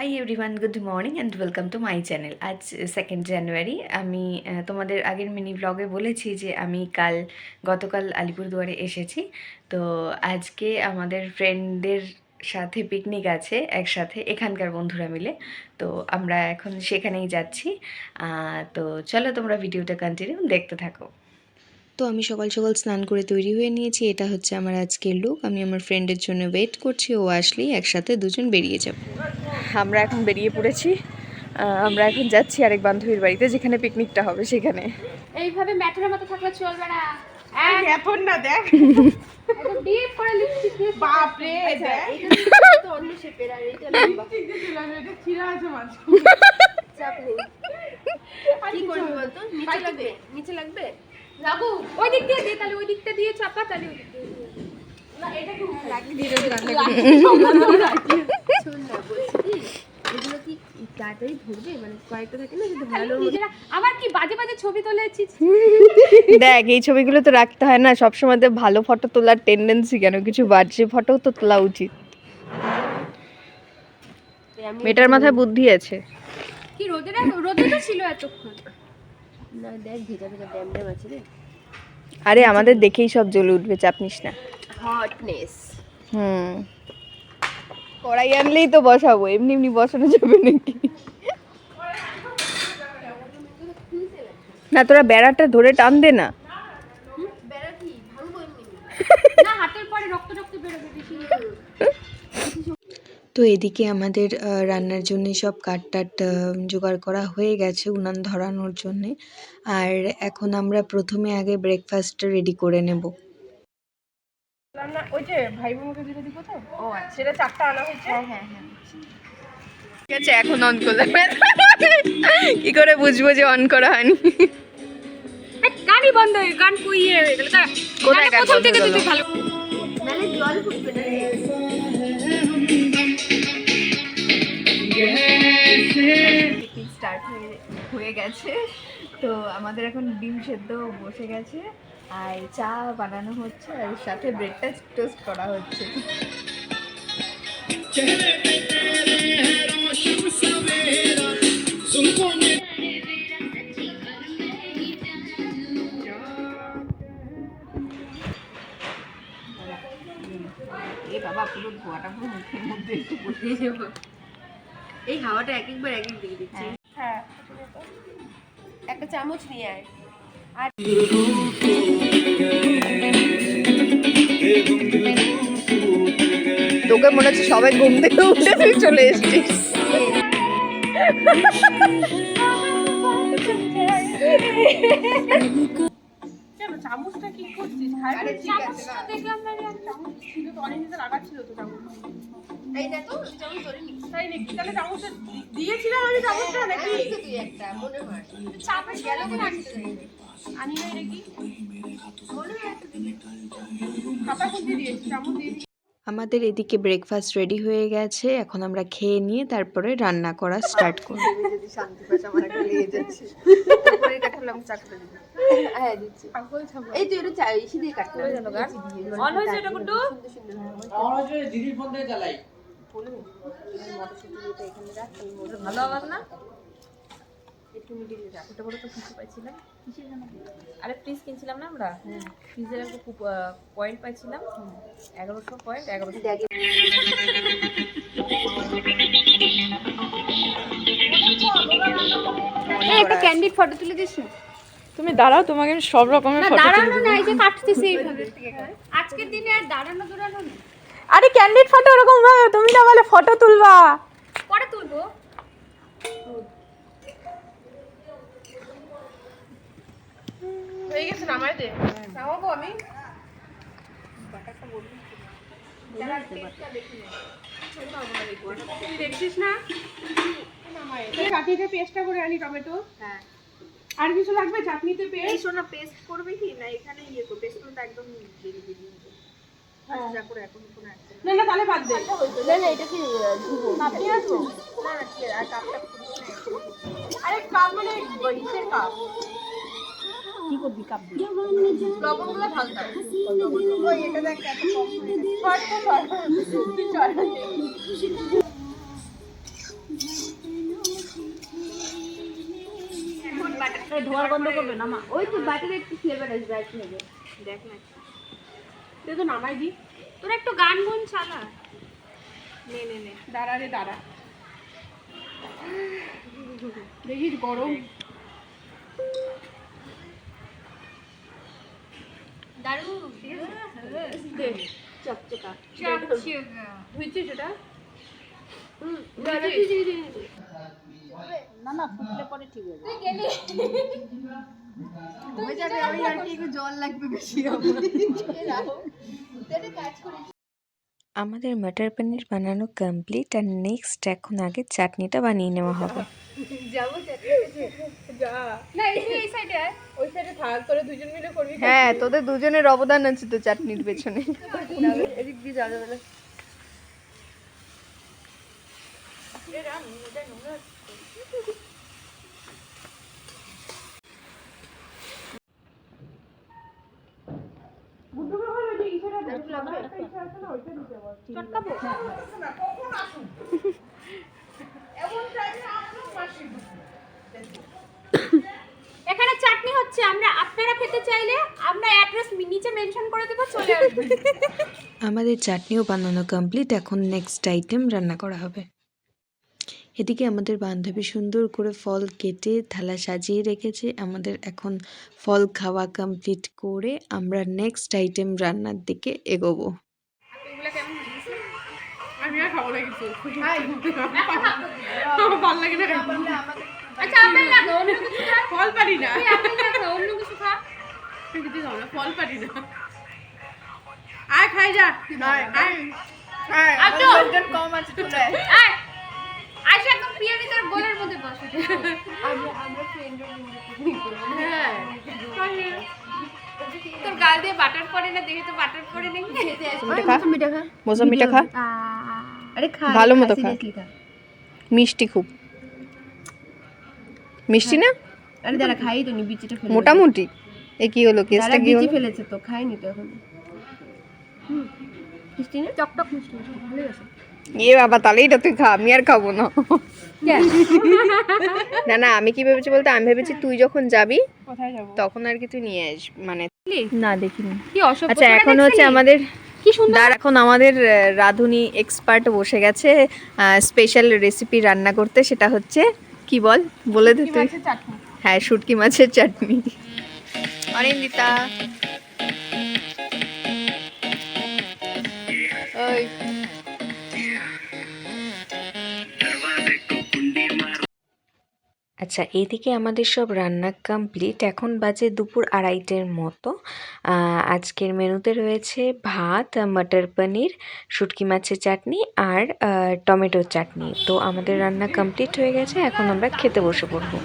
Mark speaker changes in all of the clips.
Speaker 1: Hi everyone, good morning and welcome to my channel. আজ 2nd জানুয়ারি। আমি তোমাদের আগের মিনি ব্লগে বলেছি যে আমি গতকাল আলিপুরদুয়ারে এসেছি। তো আজকে আমাদের ফ্রেন্ডদের সাথে পিকনিক আছে একসাথে, এখানকার বন্ধুরা মিলে। তো আমরা এখন সেখানেই যাচ্ছি। তো চলো তোমরা ভিডিওটা কন্টিনিউ দেখতে থাকো। তো আমি সকাল সকাল স্নান করে তৈরি হয়ে নিয়েছি। এটা হচ্ছে আমার আজকের লুক। আমি আমার ফ্রেন্ডের জন্য ওয়েট করছি, ও আসলেই একসাথে দুজন বেরিয়ে যাব। আমরা এখন বেরিয়ে পড়েছি। আমরা এখন যাচ্ছি আরেক বান্ধবীর বাড়িতে, যেখানে পিকনিকটা হবে সেখানে।
Speaker 2: এইভাবে ম্যাথরের মতো থাকলে চলবে না।
Speaker 3: এখন না দেখ
Speaker 2: একদম ডিপ করে লিপস্টিক দিয়ে
Speaker 3: বাপ রে দেখ
Speaker 2: এটা তো অন্য শেপের আর এটা লম্বা।
Speaker 3: ঠিক দিলাম এটা ছিঁড়া আছে মাছ
Speaker 2: চাপ নেই। কি করব বলতো? নিচে লাগবে, নিচে লাগবে। লাগু ওই দিক দিয়ে দে, তাহলে ওই দিকটা দিয়ে চাপা, তাহলে ওই দিক দিয়ে না, এটা কি লাগবে দিয়ে রান্না করে শুন না, বলছি কি এগুলো কি তাড়াতাড়ি ধরবে? মানে কয়েকটা থাকে না, যদি ভালো আবার কি বাজে বাজে ছবি তুলেছি।
Speaker 1: দেখ, এই ছবিগুলো তো রাখতে হয় না সবসময়। ভালো ফটো তোলার টেন্ডেন্সি কেন? কিছু বাজে ফটো তো তোলা উচিত। মেয়েটার মাথায় বুদ্ধি আছে।
Speaker 2: কি রোদে রোদে তো ছিল এতক্ষণ। না দেখ, ভেজা ভেজা ড্যাম ড্যাম আছে রে।
Speaker 1: আরে আমাদের দেখেই সব জ্বলে উঠবে, চাপ নিস না।
Speaker 2: হটনেস।
Speaker 1: কড়াই আনলেই তো বসাবো, এমনি এমনি বসানো যাবে নাকি? না, তোরা বেড়াটা ধরে টান দে না।
Speaker 2: বেড়া কি ভাঙবো এমনি? না, হাতের পরে রক্ত রক্ত বেরোবে বেশি।
Speaker 1: তো এদিকে আমাদের রান্নার জন্য সব কাঠ টাট জোগাড় করা হয়ে গেছে উনান ধরানোর জন্যে। আর এখন আমরা প্রথমে আগে ব্রেকফাস্ট রেডি করে নেব।
Speaker 3: না ওই যে ভাই বোনকে যেটা দিব তো ও আচ্ছা সেটা চারটা আনা হয়েছে।
Speaker 2: হ্যাঁ হ্যাঁ
Speaker 1: ঠিক আছে, এখন অন করলাম। কি করে বুঝবো যে অন করা হয়নি?
Speaker 2: গানই বন্ধ হয়ে গান কইয়ে হয়ে গেল। তারা
Speaker 1: কোথায় গান
Speaker 2: প্রথম
Speaker 1: বন্ধ
Speaker 2: থেকে
Speaker 1: হলো?
Speaker 2: তুই ভালো নালে জল ফুটবে না রে।
Speaker 1: স্টার্ট হয়ে গেছে। তো আমাদের এখন ডিম সেদ্ধ বসে গেছে, আর চা বানানো হচ্ছে, আর সাথে ব্রেডটা টোস্ট করা হচ্ছে। এই বাবা, পুরো ধোয়াটা পুরো মুখের মধ্যে এসে পড়ছে।
Speaker 2: এই হাওয়াটা এক একবার এক এক দিকে দিচ্ছে।
Speaker 3: হ্যাঁ
Speaker 2: একটা চামচ নিয়ে আয়।
Speaker 1: তোকে মনে হচ্ছে সবাই ঘুম থেকে উঠে তুই চলে এসেছিস।
Speaker 3: কেন চামচটা কি করছিস? আরে ঠিক আছে না,
Speaker 2: দেখলাম না রে,
Speaker 3: চামচ ছিল তো অনেক দিন লাগা ছিল তো চামচ।
Speaker 2: এই দেখো চামচ ধরে নি।
Speaker 3: তাই নাকি? তাহলে চামচটা দিয়েছিলাম আমি চামচটা নাকি?
Speaker 2: তুই একটা মনে হয় চাপে গেল তো রাখতে
Speaker 3: আনি নাই নাকি?
Speaker 2: মনে হয় একটা দিকে।
Speaker 3: খাতা খুঁজে দিয়েছি, চামচ দিয়ে দিয়েছি।
Speaker 1: আমাদের এদিকে ব্রেকফাস্ট রেডি হয়ে গেছে, এখন আমরা খেয়ে নিয়ে তারপরে রান্না করা স্টার্ট করব।
Speaker 2: যদি শান্তি পাস আমার একটা লেগে যাচ্ছে। তারপরে কাটলাম চাকটা দিবি। হ্যাঁ দিচ্ছি।
Speaker 3: পাগল ছাগল।
Speaker 2: এই তুই এটা চাই ইসি দিয়ে কাটতে হবে জানো গান। অন হয়েছে এটা গুড্ডু? সুন্দর সুন্দর।
Speaker 4: আমার যে দিদির ফোন থেকে চালাই
Speaker 2: বলুন মটরশুঁটি এটা এখানে রাখ। ভালো আওয়াজ না? একটু মিডিলে রাখ। ওটা বলে তো কিছু পাইছিলাম। কিসের জন্য? আরে ফ্রিজ কিনছিলাম না আমরা। ফ্রিজের একটা পয়েন্ট পাইছিলাম। 1100 পয়েন্ট 1100। একটা ক্যান্ডিড ফটো তুলে দিস না?
Speaker 1: তুমি দাঁড়াও, তোমাকে আমি সব রকমের ফটো তুলে
Speaker 2: দাঁড়ানো
Speaker 1: দেব।
Speaker 2: না, এই যে কাটতেছি এইভাবে। আজকের দিনে আর দাঁড়ানো দৌড়ানো নেই।
Speaker 3: আরে ক্যান্ডিড ফটো ওরকম ভাবে তুমি না বলে ফটো তুলবা।
Speaker 2: পরে তুলবো।
Speaker 3: হয়ে গেছে নামাই দে। নামাবো আমি। তুই দেখছিস না? চাটনিতে পেস্টটা করে আনি টমেটো।
Speaker 2: হ্যাঁ।
Speaker 3: আর কিছু লাগবে চাটনিতে
Speaker 2: এই
Speaker 3: পেস্ট?
Speaker 2: শোনা, পেস্ট করবে কি না এখানে ইয়ে করবে? পেস্টটা একদম দেরি দেরি হবে। আচ্ছা যা করে এখন কোন আছে?
Speaker 3: না না তাহলে বাদ দে।
Speaker 2: না না এটা কি ধুবো? কাপে আসবো? না না কি আর কাপটা
Speaker 3: আরে কাপ মানে ইসের কাপ।
Speaker 2: কি করবি কাপ দিয়ে? লবণগুলো ঢালতাম। ওই এটা দেখ এত কম হয়ে গেছে। ধোয়ার গন্ধ করবে না মা, ওই তো বাটারে একটু ফ্লেভার আসবে আর কি হবে। দেখ না তুই তো নামাই দি, তোর একটু গান গুন চালা। নে নে নে,
Speaker 3: দাঁড়া রে দাঁড়া, দেখিস গরম।
Speaker 2: দারু চকচকা
Speaker 3: ধুইছিস সেটা?
Speaker 2: না না, ফুটলে পরে ঠিক হয়ে যাবে।
Speaker 1: আমাদের মটর পনির বানানো কমপ্লিট, আর নেক্সট এখন আগে চাটনিটা বানিয়ে নেওয়া হবে।
Speaker 2: যাবো
Speaker 3: যা
Speaker 2: না, এই সাইডে আয়।
Speaker 3: ওই সাইডে থাক, তোরা দুজন মিলে করবি।
Speaker 1: হ্যাঁ, তোদের দুজনের অবদান আছে তো চাটনির পেছনে।
Speaker 3: এদিক দিয়ে যাওয়া যাবে না।
Speaker 2: চটকাবো এখানে চাটনি হচ্ছে, আপনারা খেতে চাইলে আমরা অ্যাড্রেস নিচে মেনশন করে দেবো, চলে আসবেন।
Speaker 1: আমাদের চাটনিও বানানো কমপ্লিট, এখন নেক্সট আইটেম রান্না করা হবে। এদিকে আমাদের বান্ধবী সুন্দর করে ফল কেটে থালা সাজিয়ে রেখেছে। আমাদের এখন ফল খাওয়া কমপ্লিট করে আমরা নেক্সট আইটেম রান্নার দিকে এগোবো।
Speaker 2: এগুলো কেমন হয়েছে?
Speaker 3: আমি আর খাবো না কিছু, আমার ভালো লাগে না।
Speaker 2: আচ্ছা আপেল না, অন্য কিছু খা।
Speaker 3: ফল পারি না,
Speaker 2: তুই আপেল না খা, অন্য কিছু খা।
Speaker 3: দিদি খাবো না, ফল পারি না। আয় খাই যা, আয় আয় আয়,
Speaker 2: আচ্ছা
Speaker 3: কম আছে চলে আয়।
Speaker 2: আয় আয়শা, একদম পিয়ারি তোর গোলের মধ্যে বসে।
Speaker 3: হ্যাঁ,
Speaker 2: তোর গাল দিয়ে বাটার পড়ে না, দেখে তো বাটার পড়ে নেই।
Speaker 1: মোসাম্বিটা খা,
Speaker 2: আরে খা,
Speaker 1: ভালো মতো খা, মিষ্টি খুব মিষ্টি না,
Speaker 2: আরে দাঁড়া খাই তো নি, বিচিটা ফেলে।
Speaker 1: মোটামুটি। এ কি হলো, কেসটা কি হলো?
Speaker 2: ফেলেছে তো, খাইনি তো এখন। মিষ্টি না, টকটক মিষ্টি, ভালো আছে।
Speaker 1: এ বাবা, তাহলে এটা তুই খা, আমি আর খাবো না। না না, আমি কি ভেবেছি বলতে, আমি ভেবেছি তুই যখন যাবি
Speaker 3: কোথায় যাবো?
Speaker 1: তখন আর কি তুই নিয়ে আসবি, মানে না দেখিনি।
Speaker 2: কি অসভ্য।
Speaker 1: আচ্ছা, এখন হচ্ছে আমাদের
Speaker 2: কি সুন্দর।
Speaker 1: এখন আমাদের রাঁধুনি এক্সপার্ট বসে গেছে স্পেশাল রেসিপি রান্না করতে, সেটা হচ্ছে কি বলে দে তুই।
Speaker 3: চাটনি।
Speaker 1: হ্যাঁ, শুটকি মাছের চাটনি। অনিন্দিতা, ওই আচ্ছা, এদিকে আমাদের সব রান্না কমপ্লিট, এখন বাজে দুপুর 2:30-এর মতো। আজকের মেনুতে রয়েছে ভাত, মটর পনির, শুটকি মাছের চাটনি আর টমেটোর চাটনি। তো আমাদের রান্না কমপ্লিট হয়ে গেছে, এখন আমরা খেতে বসে পড়বো।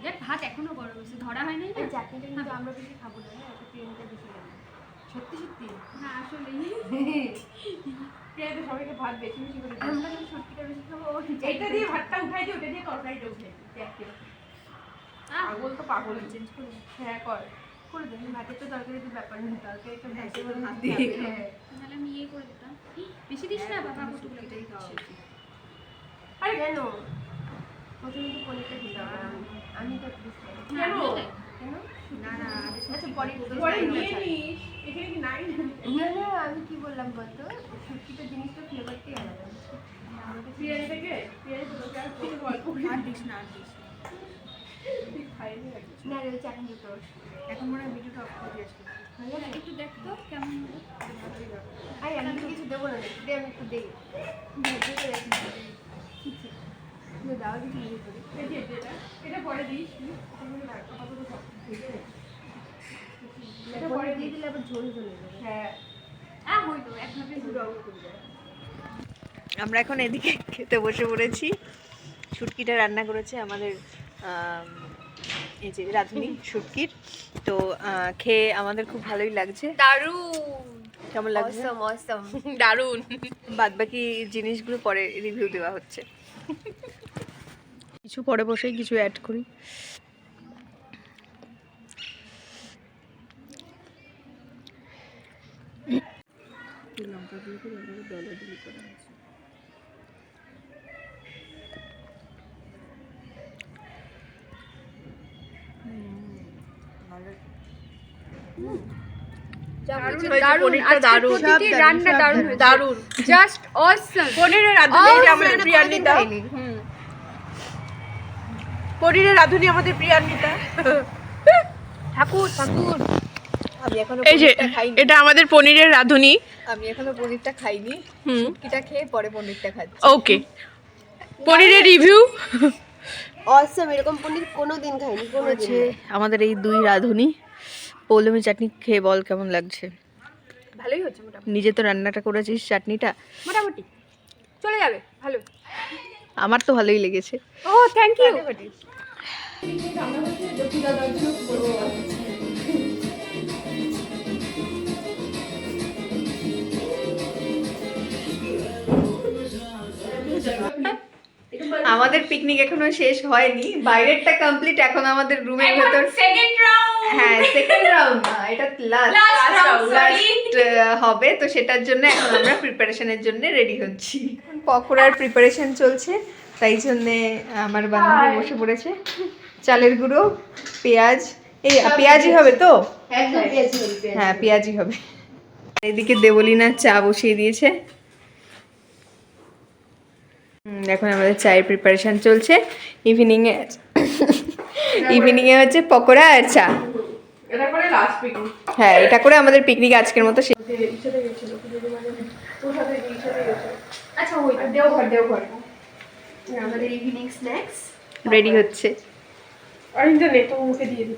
Speaker 2: দেখ ভাত এখনো গরম আছে, ধরা হয় নাই না। চাটনিটা কিন্তু আমরা বেশি খাবো না, এটা প্রিয়ঙ্কা বেশি খাবে।
Speaker 3: সত্যি সত্যি
Speaker 2: না আসলে
Speaker 3: পেঁয়াজে সবাইকে ভাত বেশি বেশি করে দিই।
Speaker 2: আমরা কিন্তু সত্যিটা বেশি খাবো।
Speaker 3: এইটা দিয়ে ভাতটা উঠাই দিই, ওটা দিয়ে তরকারিটা উঠাই দিই। পাগল তো পাগল, চেঞ্জ করে। হ্যাঁ কর,
Speaker 2: করে দেন, ভাতের তো তরকারি তো ব্যাপার নেই, তরকারি তো ভাতে
Speaker 3: ভাত দিয়ে।
Speaker 2: হ্যাঁ, তাহলে আমি ইয়ে করে দিতাম। বেশি দিস না বাবা, কতগুলো এটাই খাওয়া উচিত।
Speaker 3: আরে কেন?
Speaker 2: প্রথমে তো পনিরটা দিতাম, আমি তো দিস না।
Speaker 3: কেন?
Speaker 2: কেন? না না, আচ্ছা পরে
Speaker 3: পরে নিয়ে নিস, এখানে কি নাই?
Speaker 2: না না, আমি কি বললাম বলতো, শুটকিটা জিনিসটা ফ্লেভারটাই আলাদা।
Speaker 3: বিরিয়ানি থেকে বিরিয়ানি তো তোকে আর কিছু গল্প করি।
Speaker 2: আর দিস না, আর দিস না।
Speaker 3: তুই খাইনি নাকি?
Speaker 2: না রে, ওই চাটনি তো
Speaker 3: এখন মনে হয় ভিডিওটা অফ করে দিয়ে আসবি।
Speaker 2: একটু দেখ তো কেমন হবে। আরে আমি তো কিছু দেবো না, দে আমি একটু দেই। দাও দেখি ইয়ে করি।
Speaker 3: এই যে এটা, এটা পরে দিস। এটা মনে রাখ, আপাতত থাক।
Speaker 2: এটা পরে দিয়ে দিলে আবার ঝোল ঝোল হয়ে যাবে।
Speaker 3: হ্যাঁ,
Speaker 2: হইতো একভাবে পুরো অঙ্গ করে দেয়।
Speaker 1: আমরা এখন এদিকে খেতে বসে পড়েছি। শুটকিটা রান্না করেছে আমাদের এই যে রাঁধুনি শুটকির। তো খেয়ে আমাদের খুব ভালোই লাগছে।
Speaker 2: দারুণ,
Speaker 1: কেমন লাগছে?
Speaker 2: অসম
Speaker 1: দারুণ। বাদ বাকি জিনিসগুলো পরে রিভিউ দেওয়া হচ্ছে। কিছু পরে বসেই কিছু অ্যাড করি।
Speaker 2: দারুণ, আজকের প্রতিটি রান্না দারুণ হয়েছে।
Speaker 3: দারুণ।
Speaker 2: Just awesome.
Speaker 3: পনিরের রাঁধুনি এটা আমাদের প্রিয়ান্বিতা। পনিরের রাঁধুনি আমাদের প্রিয়ান্বিতা।
Speaker 2: ঠাকুর
Speaker 5: আমি এখনো
Speaker 3: এই যে
Speaker 5: পনিরটা খাইনি।
Speaker 3: এটা আমাদের পনিরের রাঁধুনি।
Speaker 5: আমি এখনো পনিরটা খাইনি।
Speaker 3: হুম।
Speaker 5: শুটকিটা খেয়ে পরে পনিরটা খাচ্ছি।
Speaker 3: ওকে, পনিরের রিভিউ।
Speaker 5: অসম, এরকম পনির কোনোদিন খাইনি, কোনোদিন।
Speaker 1: আমাদের এই দুই রাঁধুনি। পৌলমি চাটনি খেয়ে বল কেমন লাগছে?
Speaker 2: ভালোই হচ্ছে মোটামুটি।
Speaker 1: নিজে তো রান্নাটা করেছিস, চাটনিটা
Speaker 2: মোটামুটি চলে যাবে, ভালো।
Speaker 1: আমার তো ভালোই লেগেছে।
Speaker 2: ও থ্যাংক ইউ।
Speaker 1: আমাদের পিকনিক এখনো শেষ হয়নি, বাইরেরটা কমপ্লিট, এখন আমাদের রুমের ভেতর
Speaker 3: সেকেন্ড রাউন্ড।
Speaker 1: হ্যাঁ সেকেন্ড রাউন্ড না, এটা লাস্ট হবে, তো সেটার জন্য এখন আমরা প্রিপারেশনের জন্য রেডি হচ্ছি। পকোড়ার প্রিপারেশন চলছে, তাই জন্যে আমার বান্ধবী বসে পড়েছে। চালের গুঁড়ো, পেঁয়াজ, এই পেঁয়াজই হবে তো? হ্যাঁ পেঁয়াজই হবে। এদিকে দেবলীনা চা বসিয়ে দিয়েছে। এখন আমাদের চায়ের প্রিপারেশন চলছে। ইভিনিংয়ে হচ্ছে পকোড়া আর চা।
Speaker 3: এটা করে লাস্ট পিকনিক।
Speaker 1: হ্যাঁ এটা করে আমাদের পিকনিক আজকের মতো শেষ।
Speaker 2: আচ্ছা ওইটা দেওঘর। আমাদের ইভিনিং স্ন্যাক্স
Speaker 1: রেডি হচ্ছে।
Speaker 3: আরেকটা নে তো মুখে দিয়ে দি।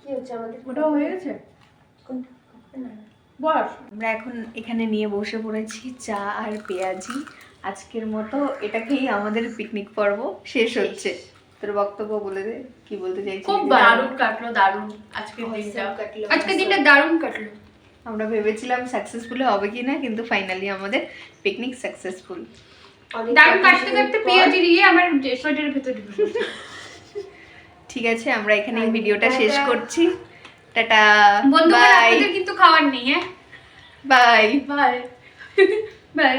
Speaker 2: কি হচ্ছে আমাদের?
Speaker 3: ওটা হয়ে গেছে? বস।
Speaker 1: আমরা এখন এখানে নিয়ে বসে পড়েছি চা আর পেঁয়াজি। আজকের মতো এটাকেই আমাদের পিকনিক পর্ব শেষ হচ্ছে। তোর বক্তব্য বলে দে, কি বলতে চাইছিস?
Speaker 3: খুব দারুণ কাটলো, দারুণ আজকের দিনটা।
Speaker 2: আজকের দিনটা দারুণ কাটলো।
Speaker 1: আমরা ভেবেছিলাম সাকসেসফুল হবে কি না, কিন্তু ফাইনালি আমাদের পিকনিক সাকসেসফুল।
Speaker 2: দারুণ কাটতে কাটতে পেঁয়াজি দিয়ে আমার সোয়েটারের ভেতরে ঢুকে গেছে।
Speaker 1: ঠিক আছে, আমরা এখানে ভিডিওটা শেষ করছি। টাটা,
Speaker 2: বন্ধুরা
Speaker 1: বাই
Speaker 2: আপনাদের কিন্তু খাওয়ার নেই। হ্যাঁ
Speaker 1: বাই।
Speaker 2: Bye bye.